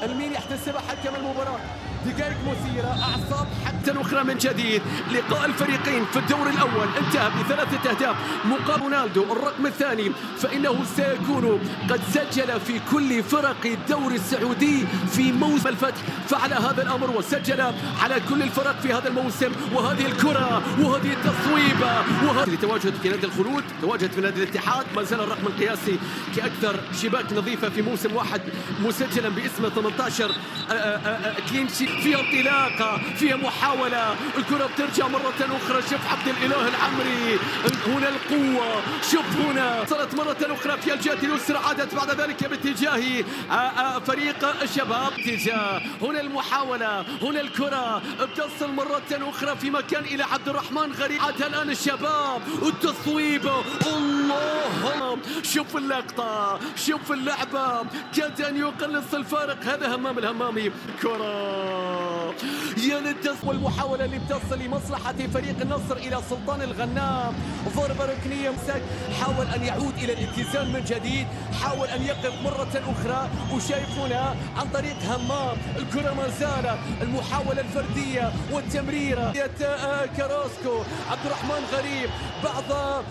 المين يحتسبها حكم المباراة. دقائق مثيرة، أعصاب حتى أخرى من جديد. لقاء الفريقين في الدور الأول انتهى ب3 أهداف مقابل رونالدو الرقم الثاني، فإنه سيكون قد سجل في كل فرق الدوري السعودي في موسم الفتح. فعل هذا الأمر وسجل على كل الفرق في هذا الموسم. وهذه الكرة وهذه التصويبة اللي تواجد في نادي الخلود، تواجد في نادي الاتحاد، ما زال الرقم القياسي كأكثر شباك نظيفة في موسم واحد مسجلا باسم 18 كلين شيت. فيها انطلاقة، فيها محاولة، الكرة بترجع مرة أخرى. شوف عبد الإله العمري، هنا القوة، شوف هنا صارت مرة أخرى في الجهة اليسرى، عادت بعد ذلك باتجاه فريق الشباب. اتجاه هنا المحاولة، هنا الكرة بتصل مرة أخرى في مكان إلى عبد الرحمن غريب. عاد الآن الشباب والتصويبة، الله، شوف اللقطة، شوف اللعبة، كاد أن يقلص الفارق. هذا همام الهمامي، كرة يا للتصويب والمحاولة اللي بتصل لمصلحة فريق النصر إلى سلطان الغنام. ضربة ركنية، مسك حاول أن يعود إلى الاتزان من جديد، حاول أن يقف مرة أخرى. وشايف هنا عن طريق همام الكرة ما زالت، المحاولة الفردية والتمريرة كراسكو. عبد الرحمن غريب بعد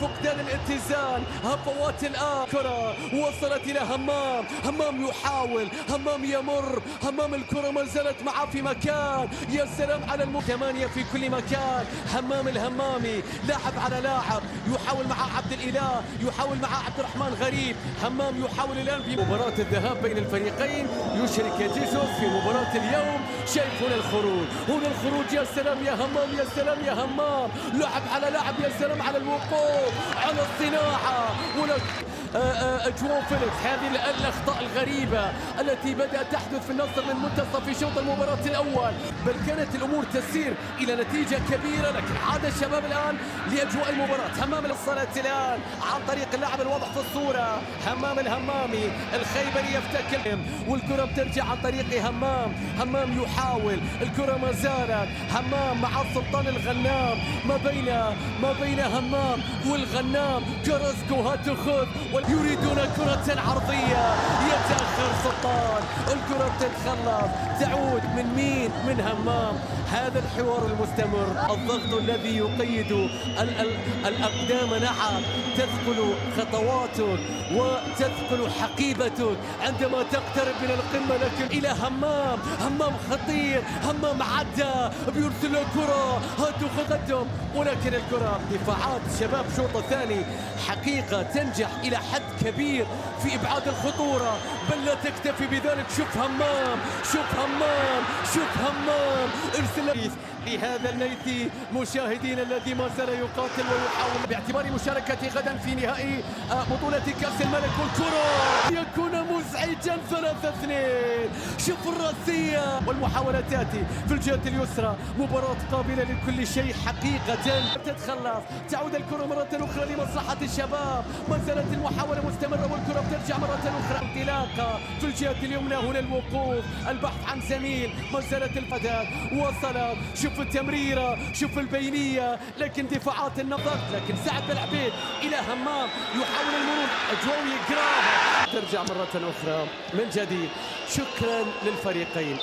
فقدان الاتزان، هفوات الآن، كرة وصلت إلى همام. همام يحاول، همام يمر، همام الكرة ما زالت معه في مكان. يا سلام على 8 في كل مكان. همام الهمامي لاعب على لاعب، يحاول مع عبد الإله، يحاول مع عبد الرحمن غريب. همام يحاول الآن في مباراة الذهاب بين الفريقين، يشرك جيسوس في مباراة اليوم. شايف هنا الخروج، هنا الخروج، يا سلام يا همام، يا سلام يا همام، لعب على لاعب، يا سلام على الوقوف، على الصناعة. ولا جواو فيليكس، هذه الأخطاء الغريبة التي بدأت تحدث في النصر من منتصف شوط المباراة الأول، بل كانت الأمور تسير إلى نتيجة كبيرة. لكن عاد الشباب الآن لأجواء المباراة. همام الصلاة الآن عن طريق اللاعب الواضح في الصورة، همام الهمامي الخيبري يفتك، والكرة بترجع عن طريق همام. همام يحاول، الكرة ما زالت همام مع سلطان الغنام، ما بين همام والغنام. كراسكو هتاخذ يريدون كرة عرضية، يتأخر سلطان، الكرة بتتخلص، تعود من مين؟ من همام. هذا الحوار المستمر، الضغط الذي يقيد الأقدام، نعم، تثقل خطواتك وتثقل حقيبتك عندما تقترب من القمة. لكن إلى همام، همام خطير، همام عدى، بيرسل الكرة، هتقدم، ولكن الكرة دفاعات شباب شوط الثاني حقيقة تنجح إلى حد كبير في إبعاد الخطورة، بل لا تكتفي بذلك. شوف همام، شوف همام، شوف همام، ارسل لهذا الليثي مشاهدين الذي ما زال يقاتل ويحاول باعتبار مشاركته غدا في نهائي بطولة كأس الملك. والكرة يكون مزعجا 3-2. شوف الراسية والمحاولة تأتي في الجهة اليسرى. مباراة قابلة لكل شيء حقيقة. تتخلص، تعود الكرة مرة أخرى لمصلحة الشباب. ما زالت المحاولة مستمرة والكرة بترجع مرة أخرى. انطلاقة في الجهة اليمنى، هنا الوقوف، البحث عن زميل. ما زالت الفتاة وصلت، شوف التمريرة، شوف البينية، لكن دفاعات النقط. لكن سعد بالعبيد إلى همام، يحاول المرور، أجواوي يقراها، ترجع مرة أخرى من جديد. شكرا للفريقين.